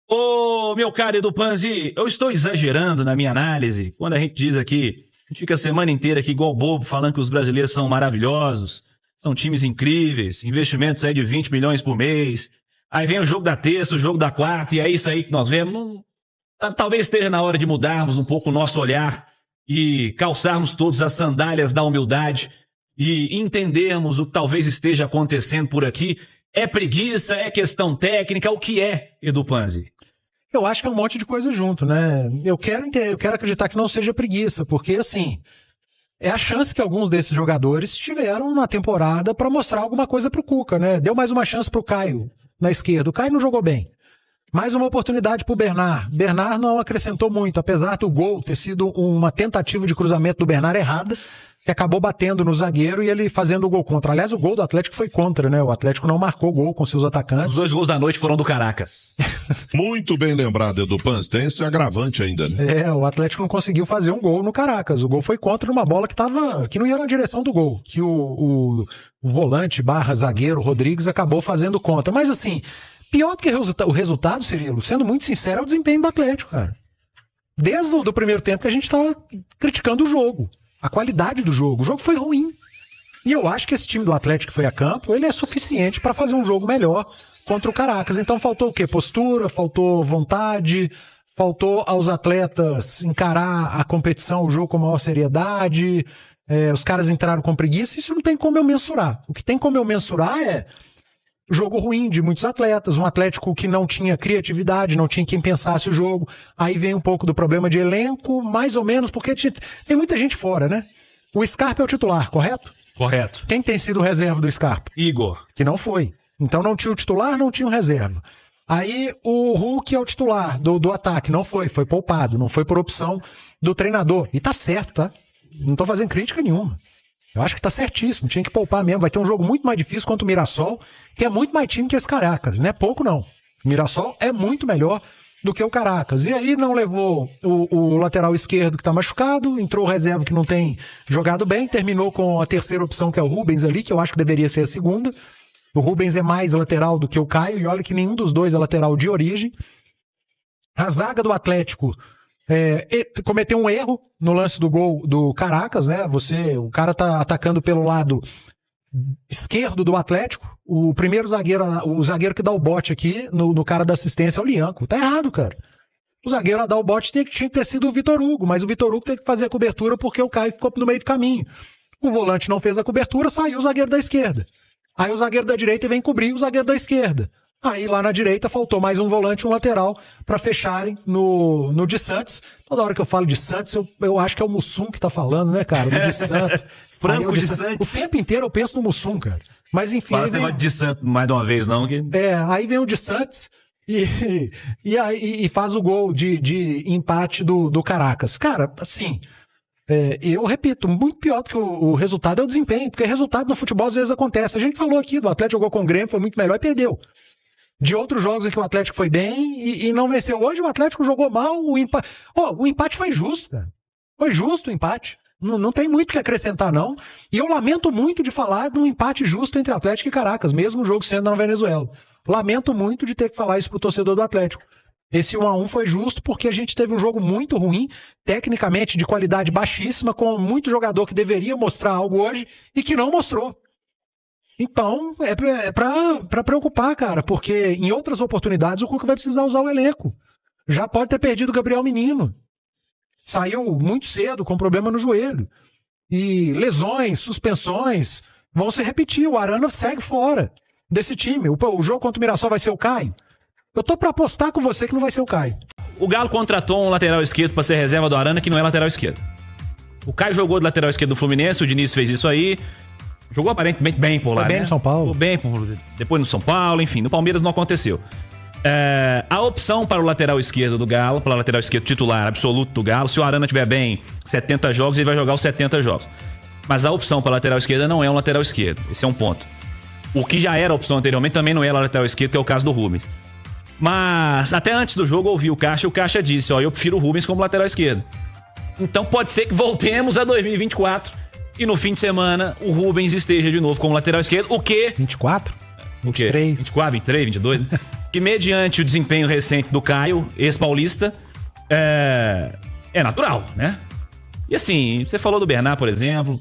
Ô, meu caro Edu Panzi, eu estou exagerando na minha análise quando a gente diz aqui, a gente fica a semana inteira aqui igual bobo falando que os brasileiros são maravilhosos, são times incríveis, investimentos aí de 20 milhões por mês, aí vem o jogo da terça, o jogo da quarta, e é isso aí que nós vemos. Talvez esteja na hora de mudarmos um pouco o nosso olhar e calçarmos todos as sandálias da humildade e entendermos o que talvez esteja acontecendo por aqui. É preguiça, é questão técnica, o que é, Edu Panzi? Eu acho que é um monte de coisa junto, né? Eu quero acreditar que não seja preguiça, porque, assim, é a chance que alguns desses jogadores tiveram na temporada para mostrar alguma coisa pro Cuca, né? Deu mais uma chance pro Caio na esquerda. O Caio não jogou bem. Mais uma oportunidade pro Bernard. Bernard não acrescentou muito, apesar do gol ter sido uma tentativa de cruzamento do Bernard errada, que acabou batendo no zagueiro e ele fazendo o gol contra. Aliás, o gol do Atlético foi contra, né? O Atlético não marcou gol com seus atacantes. Os 2 gols da noite foram do Caracas. Muito bem lembrado, Edu Panzi. Tem esse agravante ainda, né? O Atlético não conseguiu fazer um gol no Caracas. O gol foi contra numa bola que não ia na direção do gol. Que o volante / zagueiro Rodrigues acabou fazendo contra. Mas assim, pior do que o resultado, Cirilo, sendo muito sincero, é o desempenho do Atlético, cara. Desde o primeiro tempo que a gente estava criticando o jogo. A qualidade do jogo. O jogo foi ruim. E eu acho que esse time do Atlético que foi a campo, ele é suficiente para fazer um jogo melhor contra o Caracas. Então faltou o quê? Postura, faltou vontade, faltou aos atletas encarar a competição, o jogo com maior seriedade. Os caras entraram com preguiça. Isso não tem como eu mensurar. O que tem como eu mensurar é jogo ruim de muitos atletas, um Atlético que não tinha criatividade, não tinha quem pensasse o jogo. Aí vem um pouco do problema de elenco, mais ou menos, porque tem muita gente fora, né? O Scarpa é o titular, correto? Correto. Quem tem sido o reserva do Scarpa? Igor. Que não foi. Então não tinha o titular, não tinha o reserva. Aí o Hulk é o titular do ataque, não foi poupado, não foi por opção do treinador. E tá certo, tá? Não tô fazendo crítica nenhuma. Eu acho que tá certíssimo, tinha que poupar mesmo. Vai ter um jogo muito mais difícil contra o Mirassol, que é muito mais time que esse Caracas, não é pouco não. O Mirassol é muito melhor do que o Caracas. E aí não levou o lateral esquerdo que tá machucado, entrou o reserva que não tem jogado bem, terminou com a terceira opção que é o Rubens ali, que eu acho que deveria ser a segunda. O Rubens é mais lateral do que o Caio, e olha que nenhum dos dois é lateral de origem. A zaga do Atlético cometeu um erro no lance do gol do Caracas, né? O cara tá atacando pelo lado esquerdo do Atlético. O primeiro zagueiro, o zagueiro que dá o bote aqui no cara da assistência é o Lianco. Tá errado, cara. O zagueiro a dar o bote tinha que ter sido o Vitor Hugo, mas o Vitor Hugo tem que fazer a cobertura porque o Caio ficou no meio do caminho. O volante não fez a cobertura, saiu o zagueiro da esquerda. Aí o zagueiro da direita vem cobrir o zagueiro da esquerda. Aí lá na direita faltou mais um volante e um lateral para fecharem no de Santos. Toda hora que eu falo de Santos, eu acho que é o Mussum que tá falando, né, cara? No de Santos. Franco de Santos. O tempo inteiro eu penso no Mussum, cara. Mas enfim. Fala esse negócio de Santos mais de uma vez, não? Aí vem o de Santos e faz o gol de empate do Caracas. Cara, assim, eu repito, muito pior do que o resultado é o desempenho, porque resultado no futebol às vezes acontece. A gente falou aqui, do Atlético jogou com o Grêmio, foi muito melhor e perdeu. De outros jogos em que o Atlético foi bem e não venceu. Hoje o Atlético jogou mal, o empate foi justo, cara. Foi justo o empate. Não tem muito o que acrescentar, não. E eu lamento muito de falar de um empate justo entre Atlético e Caracas, mesmo o jogo sendo na Venezuela. Lamento muito de ter que falar isso pro torcedor do Atlético. Esse 1-1 foi justo porque a gente teve um jogo muito ruim, tecnicamente de qualidade baixíssima, com muito jogador que deveria mostrar algo hoje e que não mostrou. Então, é pra preocupar, cara, porque em outras oportunidades o Cuca vai precisar usar o elenco. Já pode ter perdido o Gabriel Menino. Saiu muito cedo com problema no joelho. E lesões, suspensões vão se repetir. O Arana segue fora desse time. O jogo contra o Mirassol vai ser o Caio. Eu tô pra apostar com você que não vai ser o Caio. O Galo contratou um lateral esquerdo pra ser reserva do Arana, que não é lateral esquerdo. O Caio jogou de lateral esquerdo do Fluminense, o Diniz fez isso aí. Jogou aparentemente bem por lá, Foi bem, né? No São Paulo. Bem, depois no São Paulo, enfim. No Palmeiras não aconteceu. A opção para o lateral esquerdo do Galo, para o lateral esquerdo titular absoluto do Galo, se o Arana tiver bem 70 jogos, ele vai jogar os 70 jogos. Mas a opção para a lateral esquerda não é um lateral esquerdo. Esse é um ponto. O que já era a opção anteriormente também não era lateral esquerdo, que é o caso do Rubens. Mas até antes do jogo eu ouvi o Caixa e o Caixa disse, eu prefiro o Rubens como lateral esquerdo. Então pode ser que voltemos a 2024 e no fim de semana o Rubens esteja de novo como lateral esquerdo, o que... 24? O quê? 23. 24, 23, 22? que mediante o desempenho recente do Caio, ex-paulista, é natural, né? E assim, você falou do Bernard, por exemplo,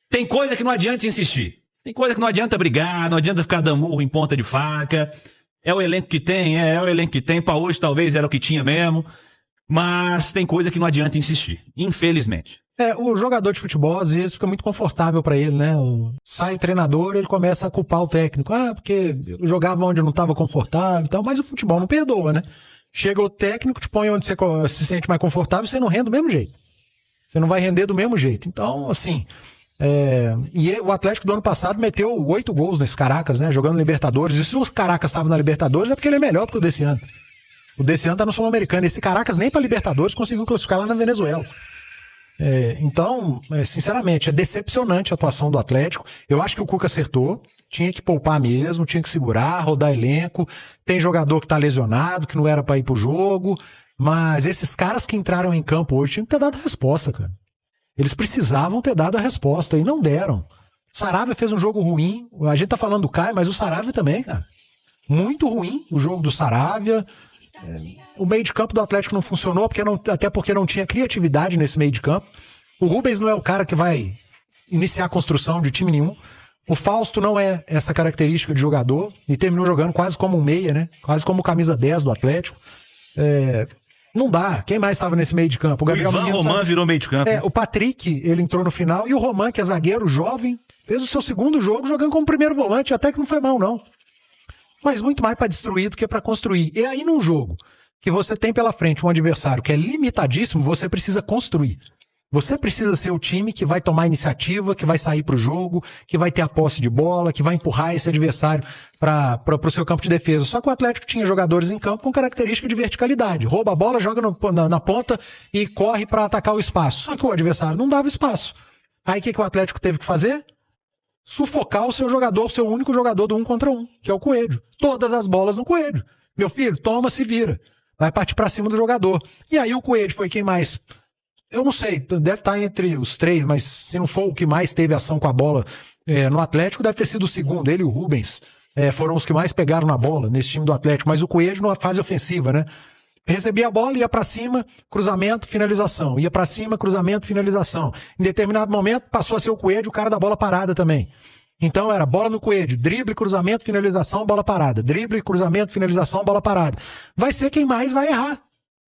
tem coisa que não adianta insistir. Tem coisa que não adianta brigar, não adianta ficar dando murro em ponta de faca. É o elenco que tem, é o elenco que tem. Pra hoje talvez era o que tinha mesmo. Mas tem coisa que não adianta insistir, infelizmente. O jogador de futebol, às vezes, fica muito confortável pra ele, né? Sai o treinador, ele começa a culpar o técnico. Porque eu jogava onde eu não estava confortável e tal. Mas o futebol não perdoa, né? Chega o técnico, te põe onde você se sente mais confortável, você não rende do mesmo jeito. Você não vai render do mesmo jeito. Então, assim... E o Atlético do ano passado meteu 8 gols nesse Caracas, né? Jogando Libertadores. E se o Caracas estava na Libertadores é porque ele é melhor do que o desse ano. O desse ano tá no Sul-Americano. Esse Caracas nem pra Libertadores conseguiu classificar lá na Venezuela. Então, sinceramente, é decepcionante a atuação do Atlético. Eu acho que o Cuca acertou. Tinha que poupar mesmo, tinha que segurar, rodar elenco. Tem jogador que tá lesionado, que não era pra ir pro jogo. Mas esses caras que entraram em campo hoje tinham que ter dado a resposta, cara. Eles precisavam ter dado a resposta e não deram. O Saravia fez um jogo ruim. A gente tá falando do Caio, mas o Saravia também, cara. Muito ruim o jogo do Saravia. O meio de campo do Atlético não funcionou, até porque não tinha criatividade nesse meio de campo. O Rubens não é o cara que vai iniciar a construção de time nenhum. O Fausto não é essa característica de jogador e terminou jogando quase como um meia, né? Quase como camisa 10 do Atlético. Não dá. Quem mais estava nesse meio de campo? O Ivan Roman virou meio de campo. O Patrick, ele entrou no final. E o Roman, que é zagueiro jovem, fez o seu segundo jogo jogando como primeiro volante. Até que não foi mal, não. Mas muito mais para destruir do que para construir. E aí, num jogo que você tem pela frente um adversário que é limitadíssimo, você precisa construir. Você precisa ser o time que vai tomar iniciativa, que vai sair pro jogo, que vai ter a posse de bola, que vai empurrar esse adversário pro seu campo de defesa. Só que o Atlético tinha jogadores em campo com característica de verticalidade. Rouba a bola, joga na ponta e corre para atacar o espaço. Só que o adversário não dava espaço. Aí o que o Atlético teve que fazer? Sufocar o seu jogador, o seu único jogador do 1 contra 1, que é o Coelho. Todas as bolas no Coelho. Meu filho, toma, se vira. Vai partir para cima do jogador. E aí o Coelho foi quem mais... Eu não sei, deve estar entre os 3, mas se não for o que mais teve ação com a bola no Atlético, deve ter sido o segundo. Ele e o Rubens foram os que mais pegaram na bola nesse time do Atlético. Mas o Coelho numa fase ofensiva, né? Recebia a bola, ia pra cima, cruzamento, finalização. Ia pra cima, cruzamento, finalização. Em determinado momento, passou a ser o Coelho, o cara da bola parada também. Então era bola no Coelho, drible, cruzamento, finalização, bola parada. Drible, cruzamento, finalização, bola parada. Vai ser quem mais vai errar.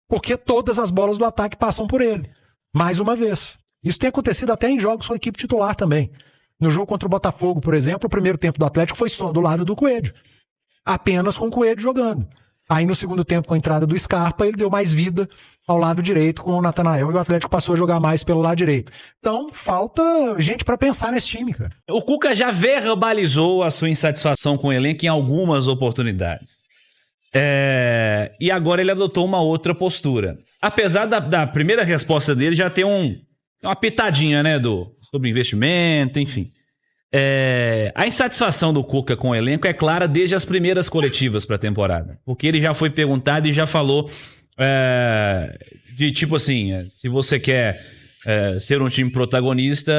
Porque todas as bolas do ataque passam por ele. Mais uma vez. Isso tem acontecido até em jogos com a equipe titular também. No jogo contra o Botafogo, por exemplo, o primeiro tempo do Atlético foi só do lado do Coelho. Apenas com o Coelho jogando. Aí no segundo tempo, com a entrada do Scarpa, ele deu mais vida ao lado direito com o Natanael e o Atlético passou a jogar mais pelo lado direito. Então, falta gente pra pensar nesse time, cara. O Cuca já verbalizou a sua insatisfação com o elenco em algumas oportunidades. E agora ele adotou uma outra postura. Apesar da primeira resposta dele já ter uma pitadinha, né, sobre investimento, enfim. A insatisfação do Cuca com o elenco é clara desde as primeiras coletivas para a temporada. Porque ele já foi perguntado e já falou de tipo assim, se você quer ser um time protagonista,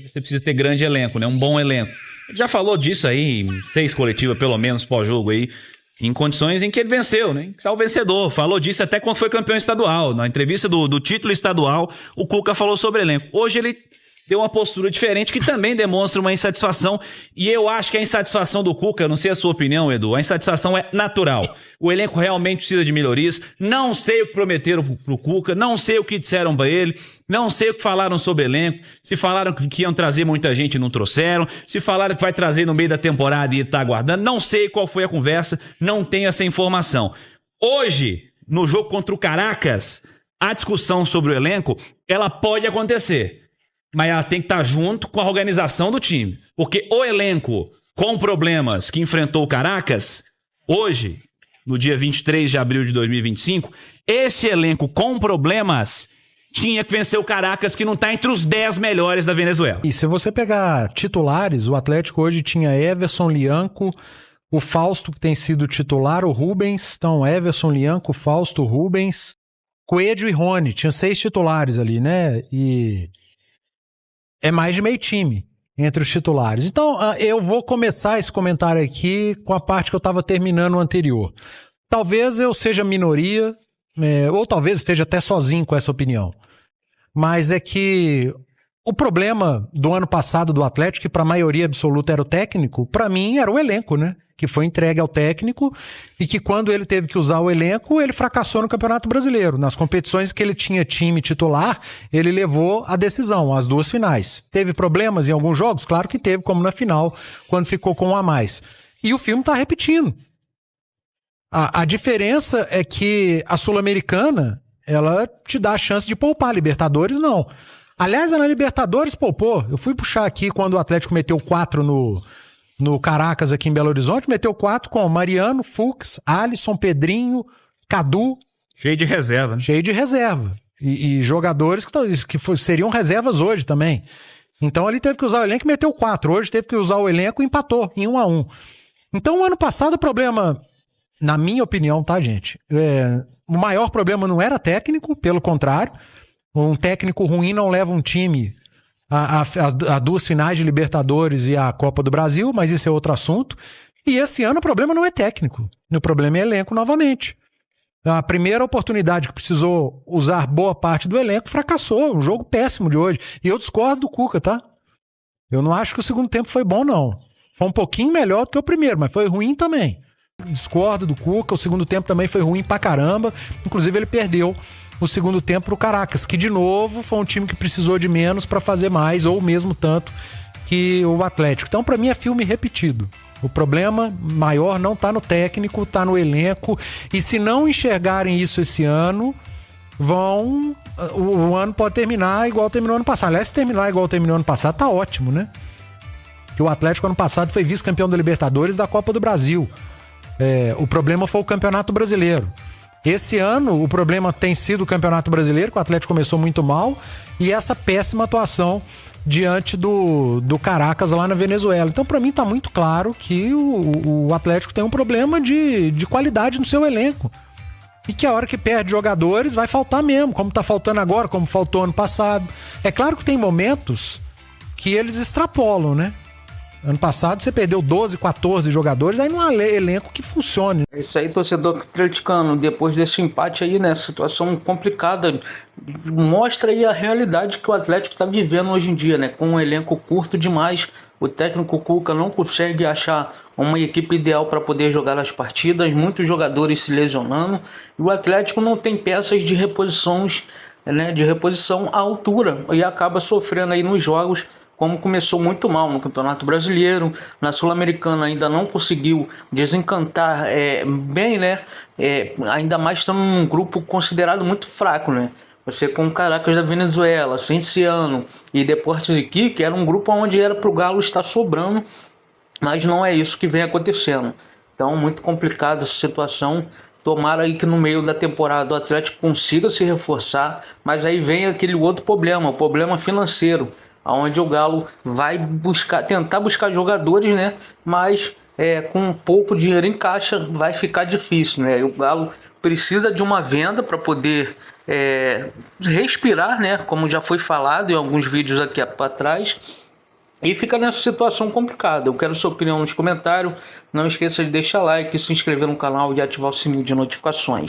você precisa ter grande elenco, né, um bom elenco. Ele já falou disso aí em 6 coletivas, pelo menos, pós-jogo aí, em condições em que ele venceu, né? Que é o vencedor. Falou disso até quando foi campeão estadual. Na entrevista do título estadual, o Cuca falou sobre o elenco. Hoje ele deu uma postura diferente que também demonstra uma insatisfação. E eu acho que a insatisfação do Cuca, eu não sei a sua opinião, Edu, a insatisfação é natural. O elenco realmente precisa de melhorias. Não sei o que prometeram pro Cuca, não sei o que disseram pra ele, não sei o que falaram sobre o elenco. Se falaram que iam trazer muita gente e não trouxeram. Se falaram que vai trazer no meio da temporada e tá aguardando. Não sei qual foi a conversa, não tenho essa informação. Hoje, no jogo contra o Caracas, a discussão sobre o elenco, ela pode acontecer. Mas ela tem que estar junto com a organização do time. Porque o elenco com problemas que enfrentou o Caracas, hoje, no dia 23 de abril de 2025, esse elenco com problemas tinha que vencer o Caracas, que não está entre os 10 melhores da Venezuela. E se você pegar titulares, o Atlético hoje tinha Everson, Lianco, o Fausto, que tem sido titular, o Rubens. Então, Everson, Lianco, Fausto, Rubens, Coelho e Rony. Tinha 6 titulares ali, né? E... é mais de meio time. entre os titulares. Então, eu vou começar esse comentário aqui com a parte que eu estava terminando o anterior. Talvez eu seja minoria, ou talvez esteja até sozinho com essa opinião. Mas é que o problema do ano passado do Atlético, que para a maioria absoluta era o técnico, para mim era o elenco, né? Que foi entregue ao técnico e que quando ele teve que usar o elenco, ele fracassou no Campeonato Brasileiro. Nas competições que ele tinha time titular, ele levou a decisão, as 2 finais. Teve problemas em alguns jogos? Claro que teve, como na final, quando ficou com 1 a mais. E o filme está repetindo. A diferença é que a Sul-Americana, ela te dá a chance de poupar. Libertadores, não. Aliás, na Libertadores poupou. Eu fui puxar aqui quando o Atlético meteu 4 no Caracas, aqui em Belo Horizonte, meteu 4 com Mariano, Fux, Alisson, Pedrinho, Cadu. Cheio de reserva, né? Cheio de reserva. E jogadores que seriam reservas hoje também. Então ele teve que usar o elenco e meteu 4. Hoje teve que usar o elenco e empatou em 1 a 1. Então, o ano passado, o problema, na minha opinião, tá, gente? O maior problema não era técnico, pelo contrário. Um técnico ruim não leva um time a 2 finais de Libertadores e a Copa do Brasil, mas isso é outro assunto. E esse ano o problema não é técnico, o problema é elenco novamente. A primeira oportunidade que precisou usar boa parte do elenco fracassou, um jogo péssimo de hoje. E eu discordo do Cuca, tá? Eu não acho que o segundo tempo foi bom, não. Foi um pouquinho melhor do que o primeiro, mas foi ruim também. Discordo do Cuca, o segundo tempo também foi ruim pra caramba. Inclusive ele perdeu o segundo tempo pro Caracas, que de novo foi um time que precisou de menos para fazer mais, ou mesmo tanto que o Atlético. Então, para mim, é filme repetido. O problema maior não tá no técnico, tá no elenco. E se não enxergarem isso esse ano, o ano pode terminar igual terminou ano passado. Aliás, se terminar igual terminou ano passado, tá ótimo, né? Que o Atlético ano passado foi vice-campeão da Libertadores e da Copa do Brasil. O problema foi o Campeonato Brasileiro. Esse ano, o problema tem sido o Campeonato Brasileiro, que o Atlético começou muito mal, e essa péssima atuação diante do Caracas lá na Venezuela. Então, para mim, tá muito claro que o Atlético tem um problema de qualidade no seu elenco. E que a hora que perde jogadores vai faltar mesmo, como tá faltando agora, como faltou ano passado. É claro que tem momentos que eles extrapolam, né? Ano passado você perdeu 12, 14 jogadores, aí não há elenco que funcione. É isso aí, torcedor atleticano, depois desse empate aí, né, situação complicada, mostra aí a realidade que o Atlético está vivendo hoje em dia, né, com um elenco curto demais. O técnico Cuca não consegue achar uma equipe ideal para poder jogar as partidas, muitos jogadores se lesionando, e o Atlético não tem peças de reposição à altura, e acaba sofrendo aí nos jogos, como começou muito mal no Campeonato Brasileiro, na Sul-Americana ainda não conseguiu desencantar bem, né? Ainda mais estando num grupo considerado muito fraco, né? Você com o Caracas da Venezuela, Cienciano e Deportes Iquique, era um grupo onde era para o Galo estar sobrando, mas não é isso que vem acontecendo. Então, muito complicada essa situação. Tomara aí que no meio da temporada o Atlético consiga se reforçar, mas aí vem aquele outro problema, o problema financeiro, onde o Galo vai tentar buscar jogadores, né? Mas com pouco dinheiro em caixa vai ficar difícil, né? O Galo precisa de uma venda para poder respirar, né? Como já foi falado em alguns vídeos aqui para trás. E fica nessa situação complicada. Eu quero sua opinião nos comentários. Não esqueça de deixar like, se inscrever no canal e ativar o sininho de notificações.